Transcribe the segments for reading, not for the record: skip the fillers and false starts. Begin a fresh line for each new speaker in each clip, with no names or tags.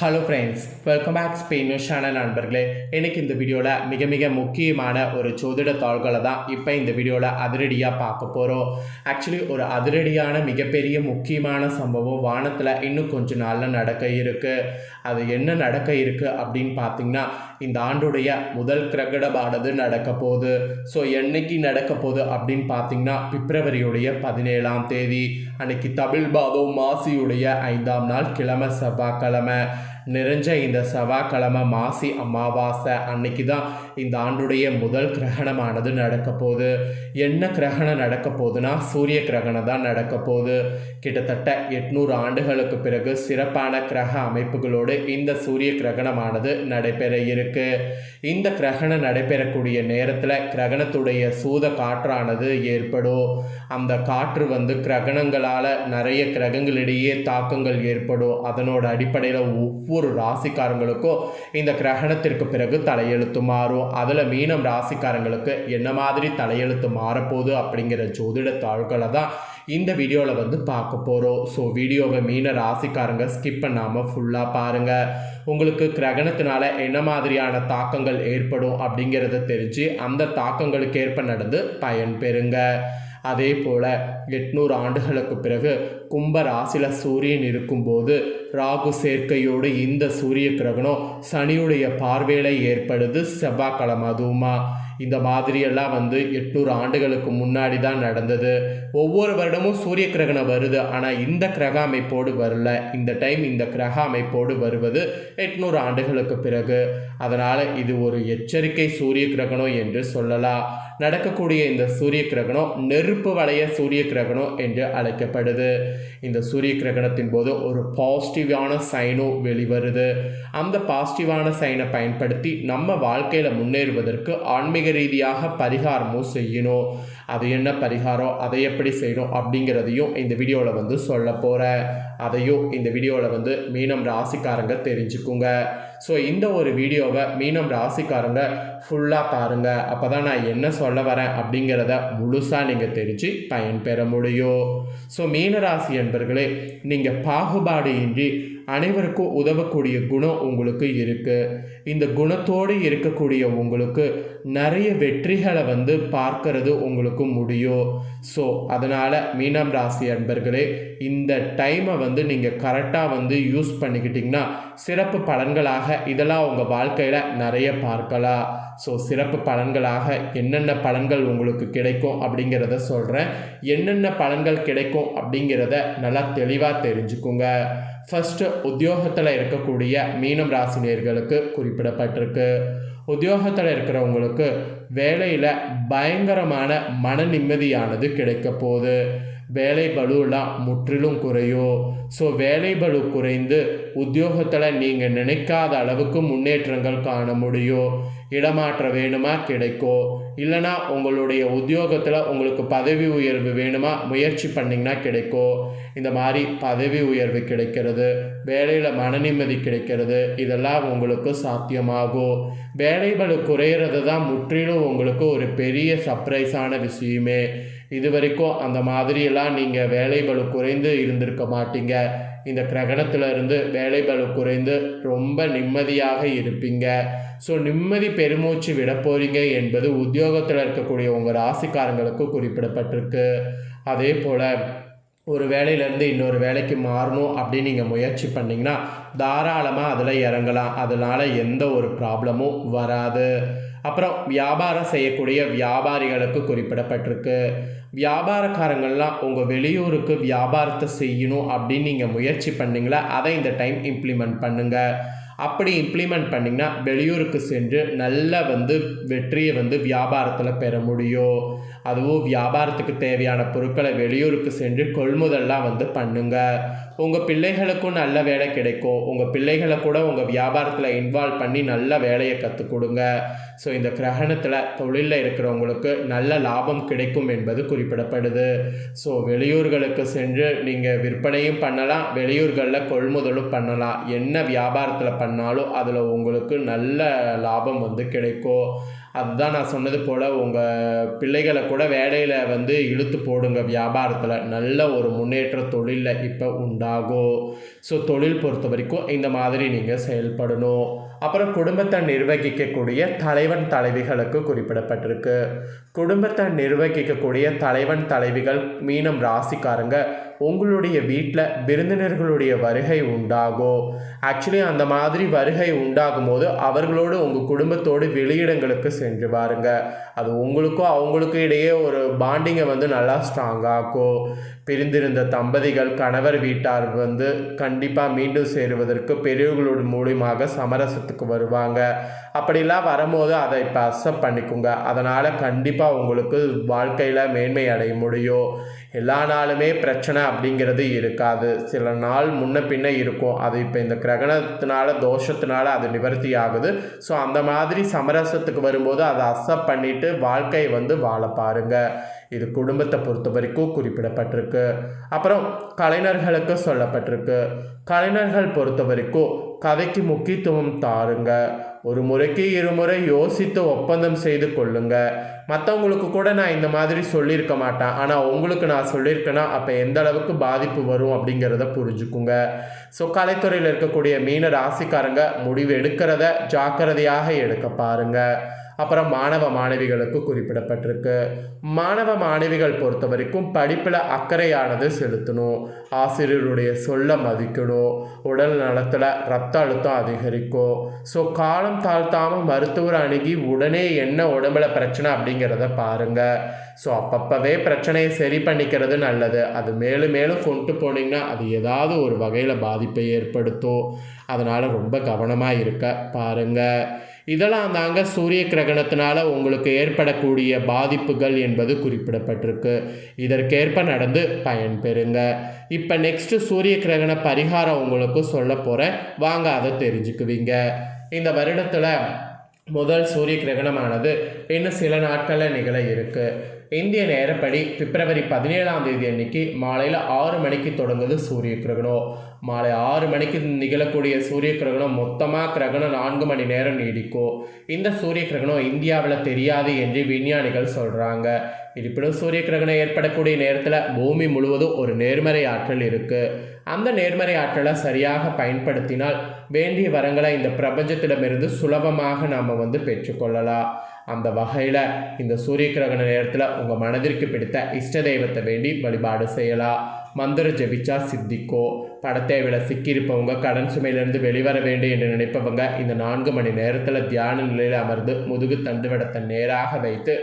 Hello friends, welcome back ஸ்பெயின் channel நண்பர்களே. எனக்கு இந்த வீடியோவில் மிக முக்கியமான ஒரு ஜோதிட தாள்களை தான் இப்போ இந்த வீடியோவில் அதிரடியாக பார்க்க போகிறோம். ஆக்சுவலி ஒரு அதிரடியான மிகப்பெரிய முக்கியமான சம்பவம் வானத்தில் இன்னும் கொஞ்ச நாளில் நடக்க இருக்குது. அது என்ன நடக்க இருக்குது அப்படின்னு பார்த்தீங்கன்னா, இந்த ஆண்டுடைய முதல் கிரகணமானது நடக்க போகுது. ஸோ என்னைக்கு நடக்க போகுது அப்படின்னு பார்த்தீங்கன்னா, பிப்ரவரியுடைய 17ஆம் தேதி அன்னைக்கு தமிழ் மாதம் மாசியுடைய 5ஆம் நாள் கிழமை செவ்வாய்க்கிழமை. நிறைஞ்ச இந்த செவ்வாய்க்கிழமை மாசி அமாவாசை அன்னைக்கு தான் இந்த ஆண்டுடைய முதல் கிரகணமானது நடக்க போகுது. என்ன கிரகணம் நடக்க போகுதுன்னா, சூரிய கிரகணம் தான் நடக்க போகுது. கிட்டத்தட்ட 800 ஆண்டுகளுக்கு பிறகு சிறப்பான கிரக அமைப்புகளோடு இந்த சூரிய கிரகணமானது நடைபெற இருக்கு. இந்த கிரகணம் நடைபெறக்கூடிய நேரத்தில் கிரகணத்துடைய சூத காற்றானது ஏற்படும். அந்த காற்று கிரகணங்களால் நிறைய கிரகங்களிடையே தாக்கங்கள் ஏற்படும். அதனோட அடிப்படையில் ஒவ்வொரு ராசிக்காரங்களுக்கும் இந்த கிரகணத்திற்கு பிறகு தலையெழுத்து மாறும். அதில் மீனம் ராசிக்காரங்களுக்கு என்ன மாதிரி தலையெழுத்து மாறப்போகுது அப்படிங்கிற ஜோதிட தாள்களை தான் இந்த வீடியோவில் பார்க்க போகிறோம். ஸோ வீடியோவை மீன ராசிக்காரங்க ஸ்கிப் பண்ணாமல் ஃபுல்லாக பாருங்கள். உங்களுக்கு கிரகணத்தினால என்ன மாதிரியான தாக்கங்கள் ஏற்படும் அப்படிங்கிறத தெரிஞ்சு அந்த தாக்கங்களுக்கு ஏற்ப நடந்து பயன் பெறுங்க. அதே போல் 800 ஆண்டுகளுக்கு பிறகு கும்ப ராசியில் சூரியன் இருக்கும்போது ராகு சேர்க்கையோடு இந்த சூரிய கிரகணம் சனியுடைய பார்வையில் ஏற்படுது செவ்வாய்க்கிழமை. அதுவுமா இந்த மாதிரியெல்லாம் 800 ஆண்டுகளுக்கு முன்னாடி தான் நடந்தது. ஒவ்வொரு வருடமும் சூரிய கிரகணம் வருது, ஆனால் இந்த கிரக அமைப்போடு வரல. இந்த டைம் இந்த கிரக அமைப்போடு வருவது 800 ஆண்டுகளுக்கு பிறகு. அதனால் இது ஒரு எச்சரிக்கை சூரிய கிரகணம் என்று சொல்லலாம். நடக்கக்கூடிய இந்த சூரிய கிரகணம் நெருப்பு வளைய சூரிய கிரகணம் என்று அழைக்கப்படுது. இந்த சூரிய கிரகணத்தின் போது ஒரு பாசிட்டிவான சைனும் வெளிவருது. அந்த பாசிட்டிவான சைனை பயன்படுத்தி நம்ம வாழ்க்கையில் முன்னேறுவதற்கு ஆன்மீக ரீதியாக பரிகாரமும் செய்யணும். அது என்ன பரிகாரம், அதை எப்படி செய்யணும் அப்படிங்கிறதையும் இந்த வீடியோவில் சொல்ல போகிறேன். அதையும் இந்த வீடியோவில் மீனம் ராசிக்காரங்க தெரிஞ்சுக்குங்க. ஸோ இந்த ஒரு வீடியோவை மீனம் ராசிக்காரங்க ஃபுல்லாக பாருங்கள். அப்போ தான் நான் என்ன சொல்ல வரேன் அப்படிங்கிறத முழுசாக நீங்கள் தெரிஞ்சு பயன்பெற முடியும். ஸோ மீனராசி என்பர்களே, நீங்கள் பாகுபாடு இன்றி அனைவருக்கும் உதவக்கூடிய குணம் உங்களுக்கு இருக்குது. இந்த குணத்தோடு இருக்கக்கூடிய உங்களுக்கு நிறைய வெற்றிகளை பார்க்கறது உங்களுக்கு முடியும். ஸோ அதனால் மீனம் ராசி அன்பர்களே, இந்த டைமை நீங்கள் கரெக்டாக யூஸ் பண்ணிக்கிட்டிங்கன்னா சிறப்பு பலன்களாக இதெல்லாம் உங்கள் வாழ்க்கையில் நிறைய பார்க்கலாம். ஸோ சிறப்பு பலன்களாக என்னென்ன பலன்கள் உங்களுக்கு கிடைக்கும் அப்படிங்கிறத சொல்கிறேன். என்னென்ன பலன்கள் கிடைக்கும் அப்படிங்கிறத நல்லா தெளிவாக தெரிஞ்சுக்குங்க. ஃபஸ்ட்டு, உத்தியோகத்தில் இருக்கக்கூடிய மீனம் ராசினியர்களுக்கு குறிப்பிடப்பட்டிருக்கு. உத்தியோகத்தில் இருக்கிறவங்களுக்கு வேலையில் பயங்கரமான மன நிம்மதியானது கிடைக்க போகுது. வேலை பலுலாம் முற்றிலும் குறையும். ஸோ வேலை பலு குறைந்து உத்தியோகத்தில் நீங்கள் நினைக்காத அளவுக்கு முன்னேற்றங்கள் காண முடியும். இடமாற்றம் வேணுமா கிடைக்கும். இல்லைனா உங்களுடைய உத்தியோகத்தில் உங்களுக்கு பதவி உயர்வு வேணுமா முயற்சி பண்ணிங்கன்னா கிடைக்கும். இந்த மாதிரி பதவி உயர்வு கிடைக்கிறது, வேலையில் மன நிம்மதி கிடைக்கிறது, இதெல்லாம் உங்களுக்கு சாத்தியமாகும். வேலை பலு குறையிறது தான் முற்றிலும் உங்களுக்கு ஒரு பெரிய சர்ப்ரைஸான விஷயமே. இது வரைக்கும் அந்த மாதிரியெல்லாம் நீங்கள் வேலை பலு குறைந்து இருந்திருக்க மாட்டீங்க. இந்த கிரகணத்திலிருந்து வேலை பலு குறைந்து ரொம்ப நிம்மதியாக இருப்பீங்க. ஸோ நிம்மதி பெருமூச்சு விட போகிறீங்க என்பது உத்தியோகத்தில் இருக்கக்கூடிய உங்கள் ராசிக்காரங்களுக்கு குறிப்பிடப்பட்டிருக்கு. அதே போல் ஒரு வேலையிலேருந்து இன்னொரு வேலைக்கு மாறணும் அப்படின்னு நீங்கள் முயற்சி பண்ணிங்கன்னா தாராளமாக அதில் இறங்கலாம். அதனால் எந்த ஒரு ப்ராப்ளமும் வராது. அப்புறம் வியாபாரம் செய்யக்கூடிய வியாபாரிகளுக்கு குறிப்பிடப்பட்டிருக்கு. வியாபாரக்காரங்கள்லாம் உங்கள் வெளியூருக்கு வியாபாரத்தை செய்யணும் அப்படின்னு நீங்கள் முயற்சி பண்ணிங்களா, அதை இந்த டைம் இம்ப்ளிமெண்ட் பண்ணுங்கள். அப்படி இம்ப்ளிமெண்ட் பண்ணிங்கன்னா வெளியூருக்கு சென்று நல்ல வெற்றியை வியாபாரத்தில் பெற முடியும். அதுவும் வியாபாரத்துக்கு தேவையான பொருட்களை வெளியூருக்கு சென்று கொள்முதல்லாம் பண்ணுங்கள். உங்கள் பிள்ளைகளுக்கும் நல்ல வேலை கிடைக்கும். உங்கள் பிள்ளைகளை கூட உங்கள் வியாபாரத்தில் இன்வால்வ் பண்ணி நல்ல வேலையை கற்றுக் கொடுங்க. ஸோ இந்த கிரகணத்தில் தொழிலில் இருக்கிறவங்களுக்கு நல்ல லாபம் கிடைக்கும் என்பது குறிப்பிடப்படுது. ஸோ வெளியூர்களுக்கு சென்று நீங்கள் விற்பனையும் பண்ணலாம், வெளியூர்களில் கொள்முதலும் பண்ணலாம். என்ன வியாபாரத்தில் பண்ணாலும் அதில் உங்களுக்கு நல்ல லாபம் கிடைக்கும். அதுதான் நான் சொன்னது போல் உங்கள் பிள்ளைகளை கூட வேலையில் இழுத்து போடுங்க. வியாபாரத்தில் நல்ல ஒரு முன்னேற்ற தொழிலில் இப்போ உண்டாகும். உண்டாகும். ஸோ தொழில் பொறுத்த வரைக்கும் இந்த மாதிரி நீங்கள் செயல்படணும். அப்புறம் குடும்பத்தை நிர்வகிக்கக்கூடிய தலைவன் தலைவிகளுக்கு குறிப்பிடப்பட்டிருக்கு. குடும்பத்தை நிர்வகிக்கக்கூடிய தலைவன் தலைவிகள் மீனம் ராசிக்காரங்க உங்களுடைய வீட்டில் விருந்தினர்களுடைய வருகை உண்டாகும். ஆக்சுவலி அந்த மாதிரி வருகை உண்டாகும் போது அவர்களோடு உங்கள் குடும்பத்தோடு வெளியிடங்களுக்கு சென்று பாருங்க. அது உங்களுக்கும் அவங்களுக்கும் இடையே ஒரு பாண்டிங்கை நல்லா ஸ்ட்ராங்காகும். பிரிந்திருந்த தம்பதிகள் கணவர் வீட்டார் கண்டிப்பாக மீண்டும் சேருவதற்கு பெரியவர்களோட மூலியமாக சமரசத்துக்கு வருவாங்க. அப்படிலாம் வரும்போது அதை இப்போ அக்செப்ட் பண்ணிக்கோங்க. அதனால் கண்டிப்பாக உங்களுக்கு வாழ்க்கையில் மேன்மை அடைய முடியும். எல்லா நாளுமே பிரச்சனை அப்படிங்கிறது இருக்காது. சில நாள் முன்ன பின்ன இருக்கும். அது இப்போ இந்த கிரகணத்தினால தோஷத்தினால அது நிவர்த்தி ஆகுது. ஸோ அந்த மாதிரி சமரசத்துக்கு வரும்போது அதை அக்செப்ட் பண்ணிவிட்டு வாழ்க்கையை வாழ பாருங்கள். இது குடும்பத்தை பொறுத்த வரைக்கும் குறிப்பிடப்பட்டிருக்கு. அப்புறம் கலைஞர்களுக்கு சொல்லப்பட்டிருக்கு. கலைஞர்கள் பொறுத்த வரைக்கும் கதைக்கு முக்கியத்துவம் தாருங்க. ஒரு முறைக்கு இருமுறை யோசித்து ஒப்பந்தம் செய்து கொள்ளுங்க. மற்றவங்களுக்கு கூட நான் இந்த மாதிரி சொல்லியிருக்க மாட்டேன், ஆனால் உங்களுக்கு நான் சொல்லியிருக்கேன்னா அப்போ எந்த அளவுக்கு பாதிப்பு வரும் அப்படிங்கிறத புரிஞ்சுக்குங்க. ஸோ கலைத்துறையில் இருக்கக்கூடிய மீன ராசிக்காரங்க முடிவு எடுக்கிறத ஜாக்கிரதையாக எடுக்க பாருங்கள். அப்புறம் மாணவ மாணவிகளுக்கு குறிப்பிடப்பட்டிருக்கு. மாணவ மாணவிகள் பொறுத்த வரைக்கும் படிப்பில் அக்கறையானது செலுத்தணும். ஆசிரியருடைய சொல்ல மதிக்கணும். உடல் நலத்தில் ரத்த அழுத்தம் அதிகரிக்கும். ஸோ காலம் தாழ்த்தாமல் மருத்துவர் அணுகி உடனே என்ன உடம்புல பிரச்சனை அப்படிங்கிறத பாருங்கள். ஸோ அப்பப்பவே பிரச்சனையை சரி பண்ணிக்கிறது நல்லது. அது மேலும் மேலும் கொண்டு போனீங்கன்னா அது ஏதாவது ஒரு வகையில் பாதிப்பை ஏற்படுத்தும். அதனால் ரொம்ப கவனமாக இருக்க பாருங்கள். இதெல்லாம் தாங்க சூரிய கிரகணத்தினால உங்களுக்கு ஏற்படக்கூடிய பாதிப்புகள் என்பது குறிப்பிடப்பட்டிருக்கு. இதற்கேற்ப நடந்து பயன்பெறுங்க. இப்போ நெக்ஸ்ட்டு சூரிய கிரகண பரிகாரம் உங்களுக்கு சொல்ல போகிறேன், வாங்க அதை தெரிஞ்சுக்குவீங்க. இந்த வருடத்தில் முதல் சூரிய கிரகணமானது இன்னும் சில நாட்களில் நிகழ இருக்குது. இந்திய நேரப்படி பிப்ரவரி 17ஆம் தேதி அன்னைக்கு மாலையில் 6 மணிக்கு தொடங்குது சூரிய கிரகணம். மாலை 6 மணிக்கு நிகழக்கூடிய சூரிய கிரகணம் மொத்தமாக கிரகணம் 4 மணி நேரம் நீடிக்கும். இந்த சூரிய கிரகணம் இந்தியாவில் தெரியாது என்று விஞ்ஞானிகள் சொல்கிறாங்க. இருப்பினும் சூரிய கிரகணம் ஏற்படக்கூடிய நேரத்தில் பூமி முழுவதும் ஒரு நேர்மறை ஆற்றல் இருக்குது. அந்த நேர்மறை ஆற்றலை சரியாக பயன்படுத்தினால் வேண்டிய வரங்களை இந்த பிரபஞ்சத்திடமிருந்து சுலபமாக நாம் பெற்றுக்கொள்ளலாம். அந்த வகையில் இந்த சூரிய கிரகண நேரத்தில் உங்கள் மனதிற்கு பிடித்த இஷ்ட தெய்வத்தை வேண்டி வழிபாடு செய்யலாம். மந்திர ஜபிச்சா சித்திக்கோ. பணத்தேவையில் சிக்கியிருப்பவங்க, கடன் சுமையிலிருந்து வெளிவர வேண்டும் என்று நினைப்பவங்க இந்த 4 மணி நேரத்தில் தியான நிலையில் அமர்ந்து முதுகு தண்டுவடத்தை நேராக வைத்து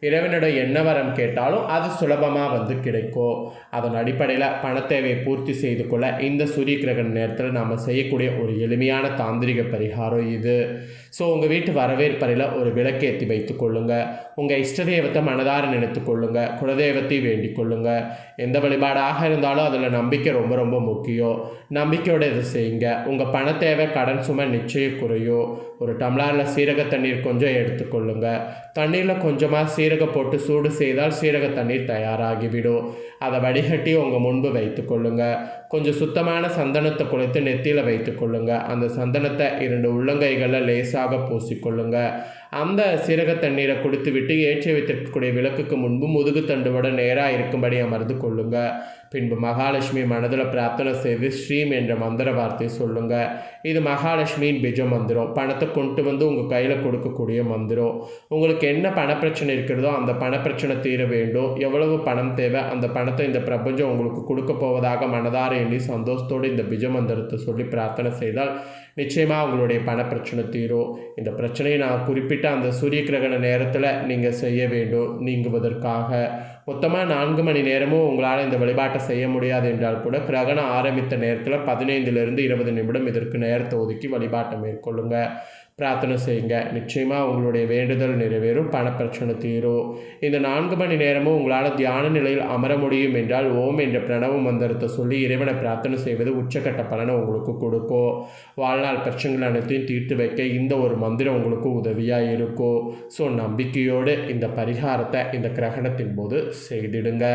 இறைவனிடம் என்ன வரம் கேட்டாலும் அது சுலபமாக கிடைக்கும். அதன் அடிப்படையில் பணத்தேவையை பூர்த்தி செய்து கொள்ள இந்த சூரிய கிரகண நேரத்தில் நாம் செய்யக்கூடிய ஒரு எளிமையான தாந்திரிக பரிகாரம் இது. ஸோ உங்கள் வீட்டு வரவேற்பறையில் ஒரு விளக்கேற்றி வைத்து கொள்ளுங்கள். உங்கள் இஷ்ட தெய்வத்தை மனதார நினைத்து கொள்ளுங்கள். குலதெய்வத்தை வேண்டிக் கொள்ளுங்கள். எந்த வழிபாடாக இருந்தாலும் அதில் நம்பிக்கை ரொம்ப ரொம்ப முக்கியம். நம்பிக்கையோடு இதை செய்யுங்க. உங்கள் பணத்தேவை கடன் சுமை நிச்சயம் குறையும். ஒரு டம்ளரில் சீரக தண்ணீர் கொஞ்சம் எடுத்துக்கொள்ளுங்க. தண்ணீரில் கொஞ்சமாக சீரக போட்டு சூடு செய்தால் சீரக தண்ணீர் தயாராகிவிடும். அதை வடிகட்டி உங்கள் முன்பு வைத்து கொள்ளுங்க. கொஞ்சம் சுத்தமான சந்தனத்தை குழைத்து நெத்தியில் வைத்து கொள்ளுங்க. அந்த சந்தனத்தை 2 உள்ளங்கைகளில் லேசாக பூசிக்கொள்ளுங்க. அந்த சீரக தண்ணீரை குடித்து விட்டு ஏற்றி வைத்திருக்கக்கூடிய விளக்குக்கு முன்பு முதுகு தண்டுவோட நேராக இருக்கும்படி அமர்ந்து கொள்ளுங்க. பின்பு மகாலட்சுமி மனதில் பிரார்த்தனை செய்து ஸ்ரீம் என்ற மந்திர வார்த்தையை சொல்லுங்க. இது மகாலட்சுமியின் பிஜ மந்திரம். பணத்தை கொண்டு உங்கள் கையில் கொடுக்கக்கூடிய மந்திரம். உங்களுக்கு என்ன பணப்பிரச்சனை இருக்கிறதோ அந்த பணப்பிரச்சனை தீர வேண்டும். எவ்வளவு பணம் தேவை அந்த பணத்தை இந்த பிரபஞ்சம் உங்களுக்கு கொடுக்க போவதாக மனதார எண்ணி சந்தோஷத்தோடு இந்த பிஜ மந்திரத்தை சொல்லி பிரார்த்தனை செய்தால் நிச்சயமாக உங்களுடைய பணப்பிரச்சனை தீரும். இந்த பிரச்சனையை நான் குறிப்பிட்ட அந்த சூரிய கிரகண நேரத்தில் நீங்கள் செய்ய வேண்டும் நீங்குவதற்காக. மொத்தமாக 4 மணி நேரமும் உங்களால் இந்த வழிபாட்டை செய்ய முடியாது என்றால் கூட கிரகணம் ஆரம்பித்த நேரத்தில் 15லிருந்து 20 நிமிடம் இதற்கு நேரத்தை ஒதுக்கி வழிபாட்டை மேற்கொள்ளுங்க. பிரார்த்தனை செய்யுங்க. நிச்சயமாக உங்களுடைய வேண்டுதல் நிறைவேறும். பணப்பிரச்சனை தீரும். இந்த 4 மணி நேரமும் உங்களால் தியான நிலையில் அமர முடியும் என்றால் ஓம் என்ற பிரணவ மந்திரத்தை சொல்லி இறைவனை பிரார்த்தனை செய்வது உச்சக்கட்ட பலனை உங்களுக்கு கொடுக்கும். வாழ்நாள் பிரச்சனைகள் அனைத்தையும் தீர்த்து வைக்க இந்த ஒரு மந்திரம் உங்களுக்கு உதவியாக இருக்கும். ஸோ நம்பிக்கையோடு இந்த பரிகாரத்தை இந்த கிரகணத்தின் போது செய்திடுங்க.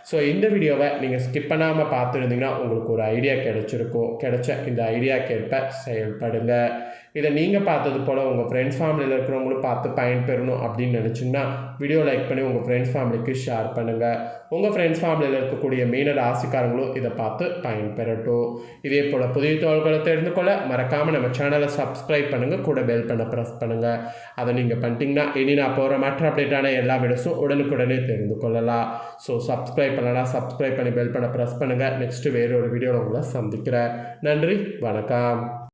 ஸோ இந்த வீடியோவை நீங்கள் ஸ்கிப் பண்ணாமல் பார்த்துருந்தீங்கன்னா உங்களுக்கு ஒரு ஐடியா கிடைச்சிருக்கும். கிடைச்ச இந்த ஐடியாக்கேற்ப செயல்படுங்க. இதை நீங்கள் பார்த்தது போல் உங்கள் ஃப்ரெண்ட்ஸ் ஃபேமிலியில் இருக்கிறவங்களும் பார்த்து பயன்பெறணும் அப்படின்னு நினச்சிங்கன்னா வீடியோ லைக் பண்ணி உங்கள் ஃப்ரெண்ட்ஸ் ஃபேமிலிக்கு ஷேர் பண்ணுங்கள். உங்கள் ஃப்ரெண்ட்ஸ் ஃபேமிலியில் இருக்கக்கூடிய மீன ராசிக்காரங்களும் இதை பார்த்து பயன்பெறட்டும். இதே போல் புதிய தகவல்களை தெரிந்து கொள்ள மறக்காமல் நம்ம சேனலை சப்ஸ்கிரைப் பண்ணுங்கள், கூட பெல் பண்ண ப்ரெஸ் பண்ணுங்கள். அதை நீங்கள் பண்ணிட்டீங்கன்னா இனி நான் போகிற மற்ற அப்டேட்டான எல்லா வீடியோஸும் உடனுக்குடனே தெரிந்து கொள்ளலாம். ஸோ சப்ஸ்கிரைப் பண்ணலாம், சப்ஸ்கிரைப் பண்ணி பெல் பண்ண ப்ரெஸ் பண்ணுங்கள். நெக்ஸ்ட்டு வேறு ஒரு வீடியோவில் உங்களை சந்திக்கிறேன். நன்றி, வணக்கம்.